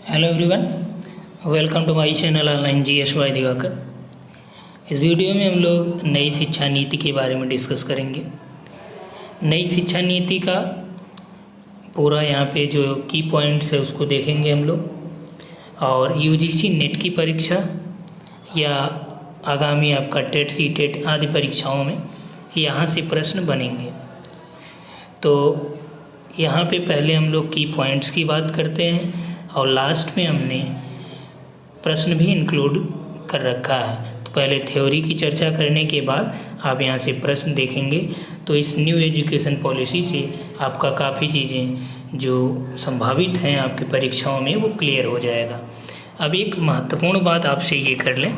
Hello everyone, welcome to my channel online GS by Diwakar. इस video में हम लोग नई शिक्षा नीति के बारे में डिस्कस करेंगे। नई शिक्षा नीति का पूरा यहाँ पे जो की पॉइंट्स है उसको देखेंगे हम लोग। और यूजीसी नेट की परीक्षा या आगामी आपका टेट सीटेट आदि परीक्षाओं में यहाँ से प्रश्न बनेंगे। तो यहाँ पे पहले हम लोग की पॉइंट्स की बात करते हैं और लास्ट में हमने प्रश्न भी इंक्लूड कर रखा है। तो पहले थ्योरी की चर्चा करने के बाद आप यहाँ से प्रश्न देखेंगे तो इस न्यू एजुकेशन पॉलिसी से आपका काफ़ी चीज़ें जो संभावित हैं आपकी परीक्षाओं में वो क्लियर हो जाएगा। अब एक महत्वपूर्ण बात आपसे ये कर लें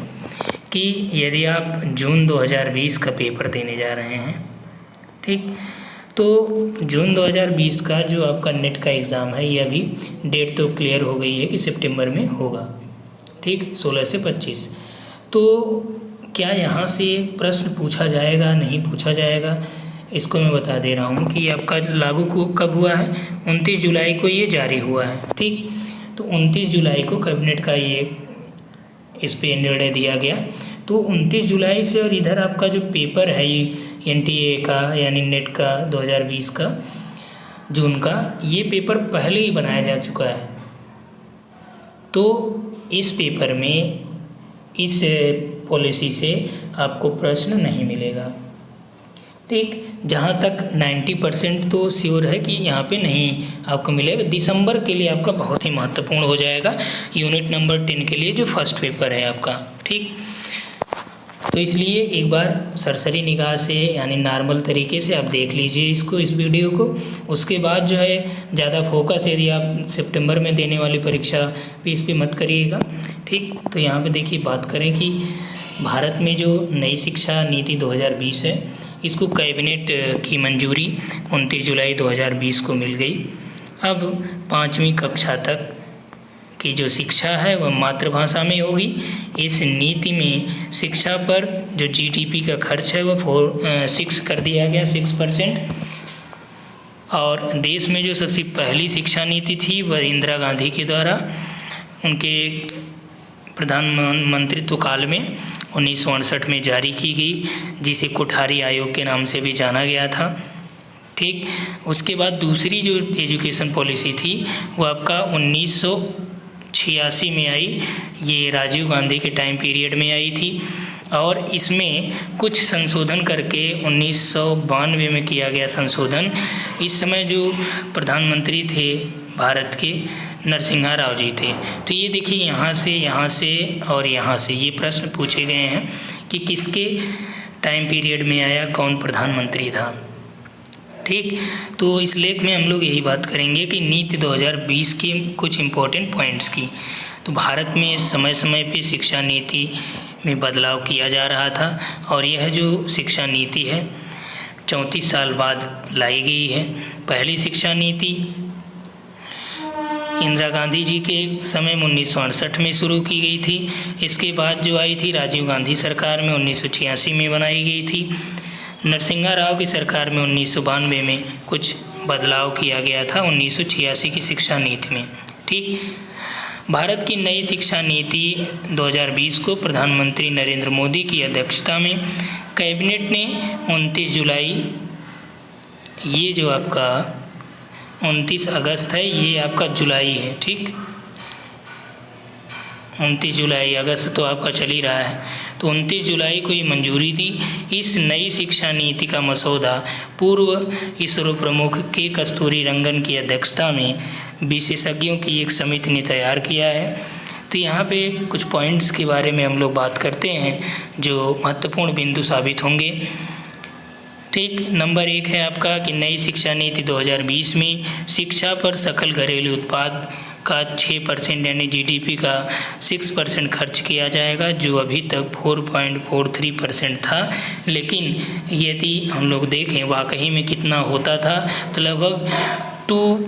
कि यदि आप जून 2020 का पेपर देने जा रहे हैं, ठीक, तो जून 2020 का जो आपका नेट का एग्ज़ाम है ये अभी डेट तो क्लियर हो गई है कि सितंबर में होगा, ठीक, 16 से 25। तो क्या यहाँ से प्रश्न पूछा जाएगा नहीं पूछा जाएगा, इसको मैं बता दे रहा हूँ कि आपका लागू कब हुआ है। 29 जुलाई को ये जारी हुआ है, ठीक। तो 29 जुलाई को कैबिनेट का ये इस पे निर्णय दिया गया। तो 29 जुलाई से और इधर आपका जो पेपर है ये एनटीए का यानी नेट का 2020 का जून का, ये पेपर पहले ही बनाया जा चुका है। तो इस पेपर में इस पॉलिसी से आपको प्रश्न नहीं मिलेगा, ठीक। जहाँ तक 90% तो श्योर है कि यहाँ पे नहीं आपको मिलेगा। दिसंबर के लिए आपका बहुत ही महत्वपूर्ण हो जाएगा, यूनिट नंबर 10 के लिए जो फर्स्ट पेपर है आपका, ठीक। तो इसलिए एक बार सरसरी निगाह से यानी नॉर्मल तरीके से आप देख लीजिए इसको, इस वीडियो को। उसके बाद जो है ज़्यादा फोकस यदि आप सितंबर में देने वाली परीक्षा पे इस पर मत करिएगा, ठीक। तो यहाँ पे देखिए बात करें कि भारत में जो नई शिक्षा नीति 2020 है इसको कैबिनेट की मंजूरी 29 जुलाई 2020 को मिल गई। अब 5वीं कक्षा तक की जो शिक्षा है वह मातृभाषा में होगी। इस नीति में शिक्षा पर जो जीडीपी का खर्च है वह 6 कर दिया गया, 6%। और देश में जो सबसे पहली शिक्षा नीति थी वह इंदिरा गांधी के द्वारा उनके प्रधानमंत्रित्व काल में 1968 में जारी की गई, जिसे कोठारी आयोग के नाम से भी जाना गया था, ठीक। उसके बाद दूसरी जो एजुकेशन पॉलिसी थी वो आपका 1986 में आई, ये राजीव गांधी के टाइम पीरियड में आई थी। और इसमें कुछ संशोधन करके 1992 में किया गया संशोधन। इस समय जो प्रधानमंत्री थे भारत के नरसिम्हा राव जी थे। तो ये देखिए यहाँ से और यहाँ से ये प्रश्न पूछे गए हैं कि किसके टाइम पीरियड में आया, कौन प्रधानमंत्री था, ठीक। तो इस लेख में हम लोग यही बात करेंगे कि नीति 2020 के कुछ इम्पोर्टेंट पॉइंट्स की। तो भारत में समय समय पे शिक्षा नीति में बदलाव किया जा रहा था और यह जो शिक्षा नीति है 34 साल बाद लाई गई है। पहली शिक्षा नीति इंदिरा गांधी जी के समय में 1968 में शुरू की गई थी। इसके बाद जो आई थी राजीव गांधी सरकार में 1986 में बनाई गई थी। नरसिम्हा राव की सरकार में 1992 में कुछ बदलाव किया गया था 1986 की शिक्षा नीति में, ठीक। भारत की नई शिक्षा नीति 2020 को प्रधानमंत्री नरेंद्र मोदी की अध्यक्षता में कैबिनेट ने 29 जुलाई, ये जो आपका 29 अगस्त है ये आपका जुलाई है, ठीक। 29 जुलाई, अगस्त तो आपका चल ही रहा है। तो 29 जुलाई को ये मंजूरी दी। इस नई शिक्षा नीति का मसौदा पूर्व इसरो प्रमुख के कस्तूरी रंगन की अध्यक्षता में विशेषज्ञों की एक समिति ने तैयार किया है। तो यहाँ पे कुछ पॉइंट्स के बारे में हम लोग बात करते हैं जो महत्वपूर्ण बिंदु साबित होंगे, ठीक। नंबर 1 है आपका कि नई शिक्षा नीति 2020 में शिक्षा पर सकल घरेलू उत्पाद का 6% यानी जीडीपी का 6% खर्च किया जाएगा, जो अभी तक 4.43% था। लेकिन यदि हम लोग देखें वाकई में कितना होता था तो लगभग 2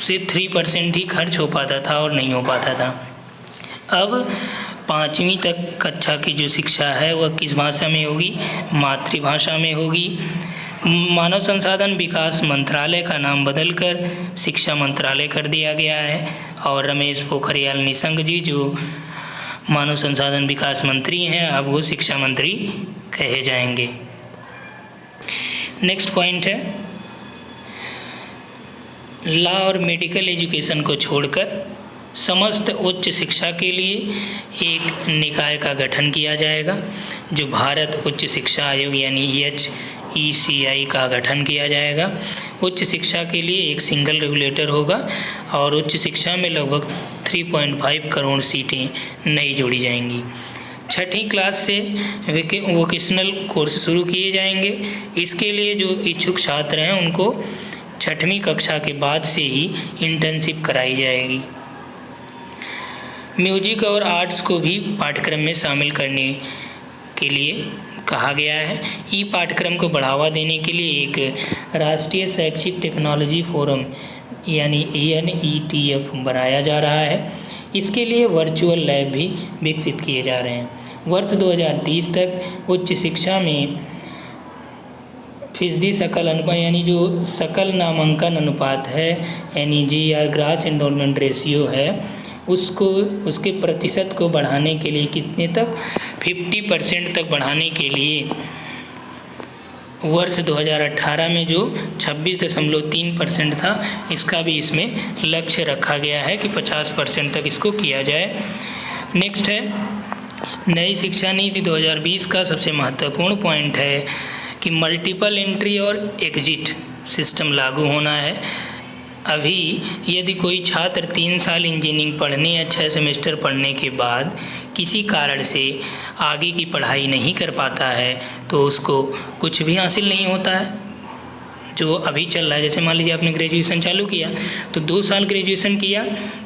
से 3% ही खर्च हो पाता था और नहीं हो पाता था। अब 5वीं तक कक्षा की जो शिक्षा है वह किस भाषा में होगी, मातृभाषा में होगी, मानव संसाधन विकास मंत्रालय का नाम बदलकर शिक्षा मंत्रालय कर दिया गया है और रमेश पोखरियाल निशंक जी जो मानव संसाधन विकास मंत्री हैं अब वो शिक्षा मंत्री कहे जाएंगे। नेक्स्ट पॉइंट है लॉ और मेडिकल एजुकेशन को छोड़कर समस्त उच्च शिक्षा के लिए एक निकाय का गठन किया जाएगा जो भारत उच्च शिक्षा आयोग यानी HECI का गठन किया जाएगा। उच्च शिक्षा के लिए एक सिंगल रेगुलेटर होगा और उच्च शिक्षा में लगभग 3.5 करोड़ सीटें नई जोड़ी जाएंगी। छठी क्लास से वोकेशनल कोर्स शुरू किए जाएंगे। इसके लिए जो इच्छुक छात्र हैं उनको छठवीं कक्षा के बाद से ही इंटर्नशिप कराई जाएगी। म्यूजिक और आर्ट्स को भी पाठ्यक्रम में शामिल करने के लिए कहा गया है। ई पाठ्यक्रम को बढ़ावा देने के लिए एक राष्ट्रीय शैक्षिक टेक्नोलॉजी फोरम यानी NETF बनाया जा रहा है। इसके लिए वर्चुअल लैब भी विकसित किए जा रहे हैं। वर्ष 2030 तक उच्च शिक्षा में फीसदी सकल अनुपात यानी जो सकल नामांकन अनुपात है NEGR ग्रास एनरोलमेंट रेशियो है उसके प्रतिशत को बढ़ाने के लिए कितने तक 50% तक बढ़ाने के लिए वर्ष 2018 में जो 26.3% था इसका भी इसमें लक्ष्य रखा गया है कि 50% तक इसको किया जाए। नेक्स्ट है नई शिक्षा नीति 2020 का सबसे महत्वपूर्ण पॉइंट है कि मल्टीपल एंट्री और एग्जिट सिस्टम लागू होना है। अभी यदि कोई छात्र 3 साल इंजीनियरिंग पढ़ने या 6 सेमेस्टर पढ़ने के बाद किसी कारण से आगे की पढ़ाई नहीं कर पाता है तो उसको कुछ भी हासिल नहीं होता है। जो अभी चल रहा है जैसे मान लीजिए आपने ग्रेजुएशन चालू किया तो 2 साल ग्रेजुएशन किया,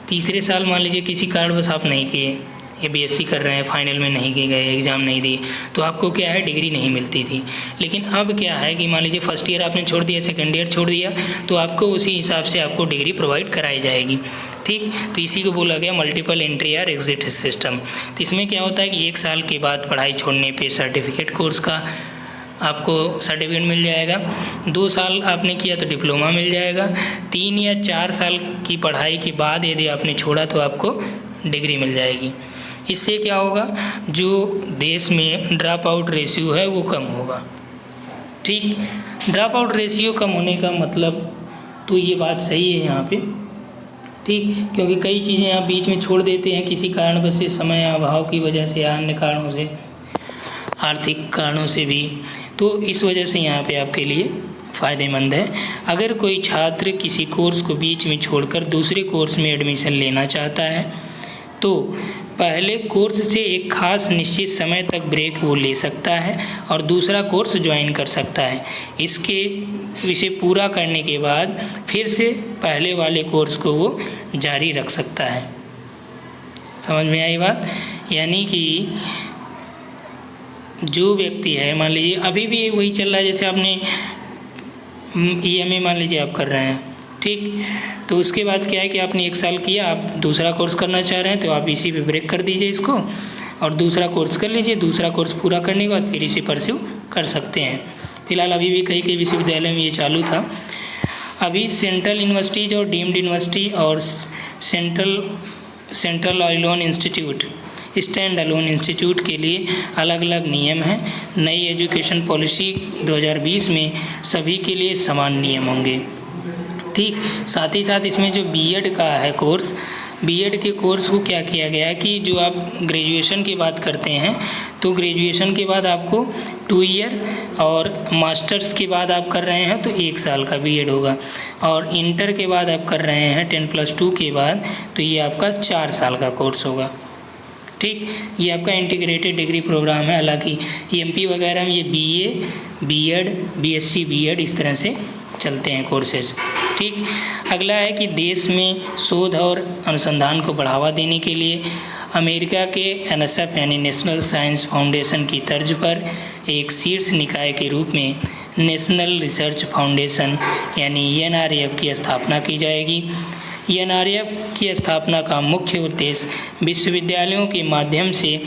तीसरे साल मान लीजिए किसी कारणवश आप नहीं किए या BSc कर रहे हैं फाइनल में नहीं गए एग्ज़ाम नहीं दिए तो आपको क्या है डिग्री नहीं मिलती थी। लेकिन अब क्या है कि मान लीजिए फर्स्ट ईयर आपने छोड़ दिया सेकेंड ईयर छोड़ दिया तो आपको उसी हिसाब से आपको डिग्री प्रोवाइड कराई जाएगी। ठीक, तो इसी को बोला गया मल्टीपल एंट्री और एग्जिट सिस्टम। तो इसमें क्या होता है कि 1 साल के बाद पढ़ाई छोड़ने पर सर्टिफिकेट कोर्स का आपको सर्टिफिकेट मिल जाएगा। 2 साल आपने किया तो डिप्लोमा मिल जाएगा। 3 या 4 साल की पढ़ाई के बाद यदि आपने छोड़ा तो आपको डिग्री मिल जाएगी। इससे क्या होगा जो देश में ड्रॉप आउट रेशियो है वो कम होगा। ठीक, ड्रॉप आउट रेशियो कम होने का मतलब तो ये बात सही है यहाँ पे। ठीक, क्योंकि कई चीज़ें आप बीच में छोड़ देते हैं किसी कारणवश से, समय अभाव की वजह से या अन्य कारणों से, आर्थिक कारणों से भी, तो इस वजह से यहाँ पे आपके लिए फ़ायदेमंद है। अगर कोई छात्र किसी कोर्स को बीच में छोड़कर दूसरे कोर्स में एडमिशन लेना चाहता है तो पहले कोर्स से एक खास निश्चित समय तक ब्रेक वो ले सकता है और दूसरा कोर्स ज्वाइन कर सकता है। इसके विषय पूरा करने के बाद फिर से पहले वाले कोर्स को वो जारी रख सकता है। समझ में आई बात? यानी कि जो व्यक्ति है मान लीजिए अभी भी वही चल रहा है जैसे आपने EMA मान लीजिए आप कर रहे हैं, ठीक, तो उसके बाद क्या है कि आपने 1 साल किया, आप दूसरा कोर्स करना चाह रहे हैं तो आप इसी पे ब्रेक कर दीजिए इसको और दूसरा कोर्स कर लीजिए। दूसरा कोर्स पूरा करने के बाद फिर इसे परस्यू कर सकते हैं। फिलहाल अभी भी कई विश्वविद्यालय में ये चालू था। अभी सेंट्रल यूनिवर्सिटीज और डीम्ड यूनिवर्सिटी और central alone institute stand alone institute के लिए अलग अलग नियम हैं। नई एजुकेशन पॉलिसी 2020 में सभी के लिए समान नियम होंगे। ठीक, साथ ही साथ इसमें जो B.Ed का है कोर्स, B.Ed के कोर्स को क्या किया गया है कि जो आप ग्रेजुएशन की बात करते हैं तो ग्रेजुएशन के बाद आपको 2 ईयर और मास्टर्स के बाद आप कर रहे हैं तो 1 साल का B.Ed होगा और इंटर के बाद आप कर रहे हैं 10+2 के बाद तो ये आपका 4 साल का कोर्स होगा। ठीक, ये आपका इंटीग्रेटेड डिग्री प्रोग्राम है। हालांकि MP वगैरह में ये BA, B.Ed, BSc, B.Ed इस तरह से चलते हैं कोर्सेज। ठीक, अगला है कि देश में शोध और अनुसंधान को बढ़ावा देने के लिए अमेरिका के NSF यानी नेशनल साइंस फाउंडेशन की तर्ज पर एक शीर्ष निकाय के रूप में नेशनल रिसर्च फाउंडेशन यानी NRF की स्थापना की जाएगी। NRF की स्थापना का मुख्य उद्देश्य विश्वविद्यालयों के माध्यम से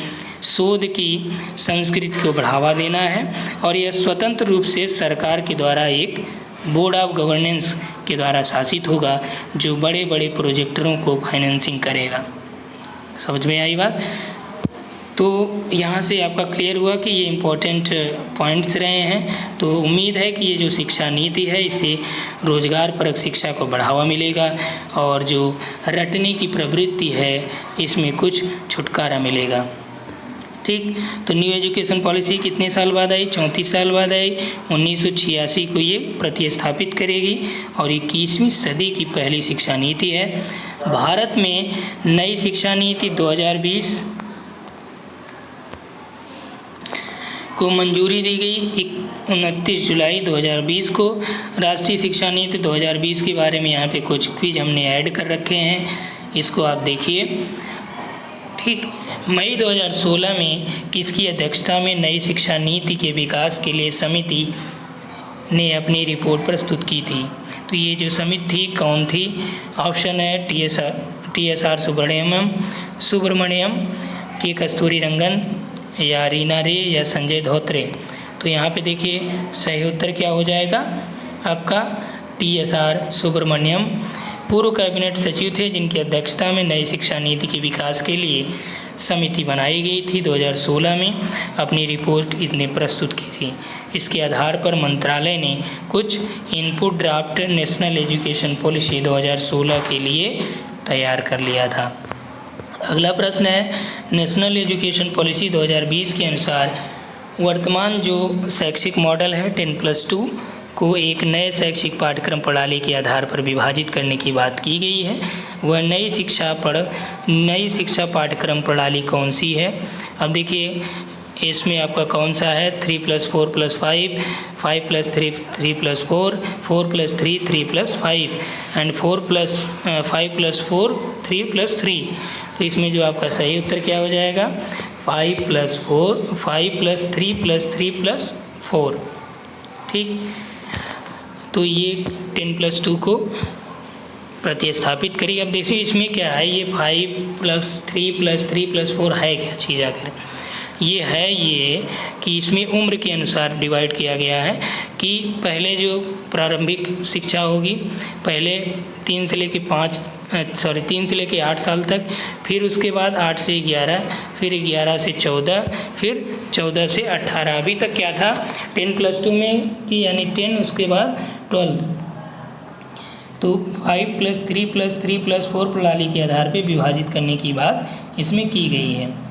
शोध की संस्कृति को बढ़ावा देना है और यह स्वतंत्र रूप से सरकार के द्वारा एक बोर्ड ऑफ गवर्नेंस के द्वारा शासित होगा जो बड़े बड़े प्रोजेक्टरों को फाइनेंसिंग करेगा। समझ में आई बात? तो यहाँ से आपका क्लियर हुआ कि ये इम्पोर्टेंट पॉइंट्स रहे हैं। तो उम्मीद है कि ये जो शिक्षा नीति है इससे रोजगारपरक शिक्षा को बढ़ावा मिलेगा और जो रटने की प्रवृत्ति है इसमें कुछ छुटकारा मिलेगा। ठीक, तो न्यू एजुकेशन पॉलिसी कितने साल बाद आई? 34 साल बाद आई। 1986 को ये प्रतिस्थापित करेगी और 21वीं सदी की पहली शिक्षा नीति है। भारत में नई शिक्षा नीति 2020 को मंजूरी दी गई 29 जुलाई 2020 को। राष्ट्रीय शिक्षा नीति 2020 के बारे में यहाँ पे कुछ क्विज हमने ऐड कर रखे हैं, इसको आप देखिए। ठीक, मई 2016 में किसकी अध्यक्षता में नई शिक्षा नीति के विकास के लिए समिति ने अपनी रिपोर्ट प्रस्तुत की थी? तो ये जो समिति थी कौन थी? ऑप्शन है TSR सुब्रमण्यम, के कस्तूरीरंगन, या रीना रे, या संजय धोत्रे। तो यहाँ पे देखिए सही उत्तर क्या हो जाएगा आपका TSR सुब्रमण्यम पूर्व कैबिनेट सचिव थे जिनकी अध्यक्षता में नई शिक्षा नीति के विकास के लिए समिति बनाई गई थी। 2016 में अपनी रिपोर्ट इसने प्रस्तुत की थी। इसके आधार पर मंत्रालय ने कुछ input draft national education policy 2016 के लिए तैयार कर लिया था। अगला प्रश्न है, नेशनल एजुकेशन पॉलिसी 2020 के अनुसार वर्तमान जो शैक्षिक मॉडल है 10+2 को एक नए शैक्षिक पाठ्यक्रम प्रणाली के आधार पर विभाजित करने की बात की गई है। वह नई शिक्षा पाठ्यक्रम प्रणाली कौन सी है? अब देखिए इसमें आपका कौन सा है? 3+4+5, 5+3+4, 4+3 3+5 एंड 4+5+4 3+3। तो इसमें जो आपका सही उत्तर क्या हो जाएगा? 5+3+3+4। ठीक, तो ये 10+2 को प्रतिस्थापित करिए। अब देखिए इसमें क्या है, ये 5+3+3+4 है क्या चीज़ आखिर? ये है ये कि इसमें उम्र के अनुसार डिवाइड किया गया है कि पहले जो प्रारंभिक शिक्षा होगी पहले 3 से लेके 8 साल तक, फिर उसके बाद 8 से 11, फिर 11 से 14, फिर 14 से 18। अभी तक क्या था 10+2 में कि यानी 10 उसके बाद 12। तो 5+3+3+4 प्रणाली के आधार पर विभाजित करने की बात इसमें की गई है।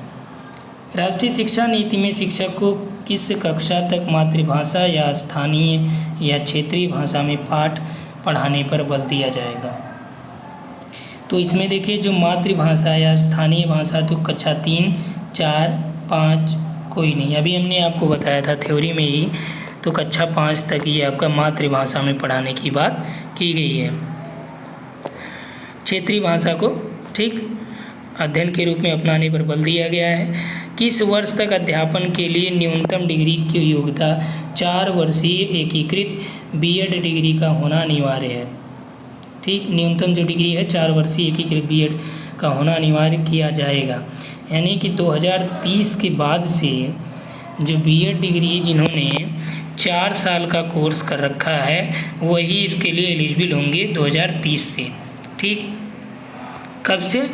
राष्ट्रीय शिक्षा नीति में शिक्षक को किस कक्षा तक मातृभाषा या स्थानीय या क्षेत्रीय भाषा में पाठ पढ़ाने पर बल दिया जाएगा? तो इसमें देखिए जो मातृभाषा या स्थानीय भाषा तो कक्षा 3, 4, 5 कोई नहीं। अभी हमने आपको बताया था थ्योरी में ही, तो कक्षा 5 तक ये आपका मातृभाषा में पढ़ाने की बात की गई है। क्षेत्रीय भाषा को ठीक अध्ययन के रूप में अपनाने पर बल दिया गया है। किस वर्ष तक अध्यापन के लिए न्यूनतम डिग्री की योग्यता 4 वर्षीय एकीकृत B.Ed डिग्री का होना अनिवार्य है? ठीक, न्यूनतम जो डिग्री है 4 वर्षीय एकीकृत B.Ed का होना अनिवार्य किया जाएगा। यानी कि 2030 के बाद से जो B.Ed डिग्री जिन्होंने 4 साल का कोर्स कर रखा है वही इसके लिए एलिजिबल होंगे 2030 से। ठीक, कब से?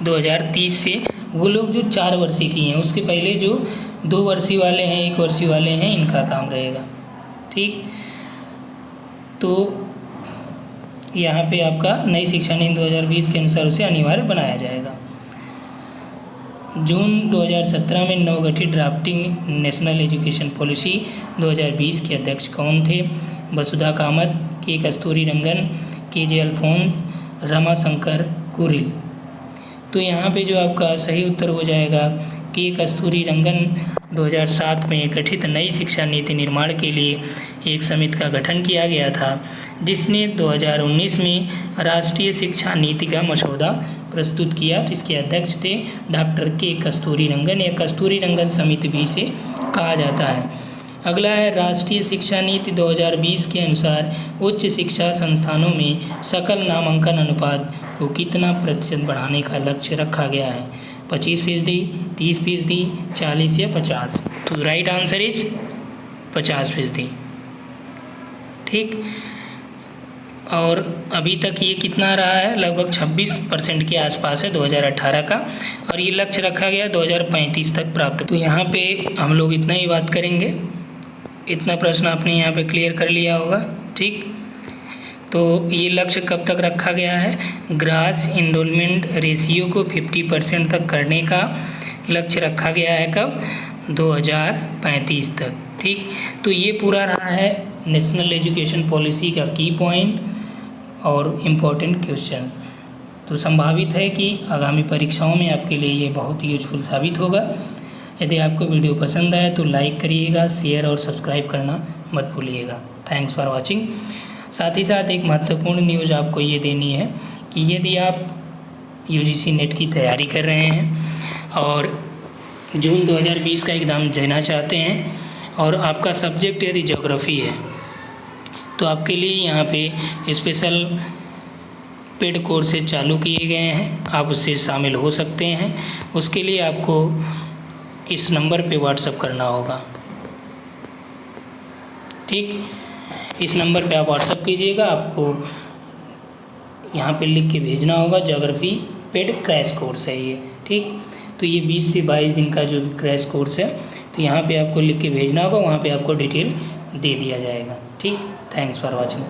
2030 से। वो लोग जो 4 वर्षीय की हैं, उसके पहले जो 2 वर्षीय वाले हैं, 1 वर्षीय वाले हैं, इनका काम रहेगा। ठीक, तो यहाँ पे आपका नई शिक्षा नीति 2020 के अनुसार उसे अनिवार्य बनाया जाएगा। जून 2017 में नवगठित ड्राफ्टिंग नेशनल एजुकेशन पॉलिसी 2020 के अध्यक्ष कौन थे? वसुधा कामत, के कस्तूरीरंगन, KJ अल्फोंस, रमाशंकर कुरिल। तो यहाँ पे जो आपका सही उत्तर हो जाएगा के कस्तूरीरंगन 2007 में गठित नई शिक्षा नीति निर्माण के लिए एक समिति का गठन किया गया था जिसने 2019 में राष्ट्रीय शिक्षा नीति का मसौदा प्रस्तुत किया। तो इसके अध्यक्ष थे डॉक्टर के कस्तूरीरंगन, या कस्तूरीरंगन समिति भी इसे कहा जाता है। अगला है राष्ट्रीय शिक्षा नीति 2020 के अनुसार उच्च शिक्षा संस्थानों में सकल नामांकन अनुपात को कितना प्रतिशत बढ़ाने का लक्ष्य रखा गया है? 25%, 30%, 40 या 50। तो राइट आंसर इज 50%। ठीक, और अभी तक ये कितना रहा है, लगभग 26% के आसपास है 2018 का, और ये लक्ष्य रखा गया 2035 तक प्राप्त। तो यहाँ पे हम लोग इतना ही बात करेंगे। इतना प्रश्न आपने यहाँ पे क्लियर कर लिया होगा। ठीक, तो ये लक्ष्य कब तक रखा गया है, ग्रास इनरोलमेंट रेशियो को 50% तक करने का लक्ष्य रखा गया है। कब, 2035 तक। ठीक, तो ये पूरा रहा है नेशनल एजुकेशन पॉलिसी का की पॉइंट और इम्पोर्टेंट क्वेश्चंस। तो संभावित है कि आगामी परीक्षाओं में आपके लिए ये बहुत यूजफुल साबित होगा। यदि आपको वीडियो पसंद आए तो लाइक करिएगा, शेयर और सब्सक्राइब करना मत भूलिएगा। Thanks for watching. साथ ही साथ एक महत्वपूर्ण न्यूज़ आपको ये देनी है कि यदि आप यूजीसी नेट की तैयारी कर रहे हैं और जून 2020 का एग्ज़ाम देना चाहते हैं और आपका सब्जेक्ट यदि ज्योग्राफी है, तो आपके लिए यहाँ पे स्पेशल पेड कोर्सेज चालू किए गए हैं, आप उससे शामिल हो सकते हैं। उसके लिए आपको इस नंबर पे व्हाट्सएप करना होगा। ठीक, इस नंबर पे आप व्हाट्सएप कीजिएगा, आपको यहाँ पे लिख के भेजना होगा ज्योग्राफी पेड क्रैश कोर्स है ये। ठीक, तो ये 20 से 22 दिन का जो क्रैश कोर्स है, तो यहाँ पे आपको लिख के भेजना होगा, वहाँ पे आपको डिटेल दे दिया जाएगा। ठीक, थैंक्स फॉर वॉचिंग।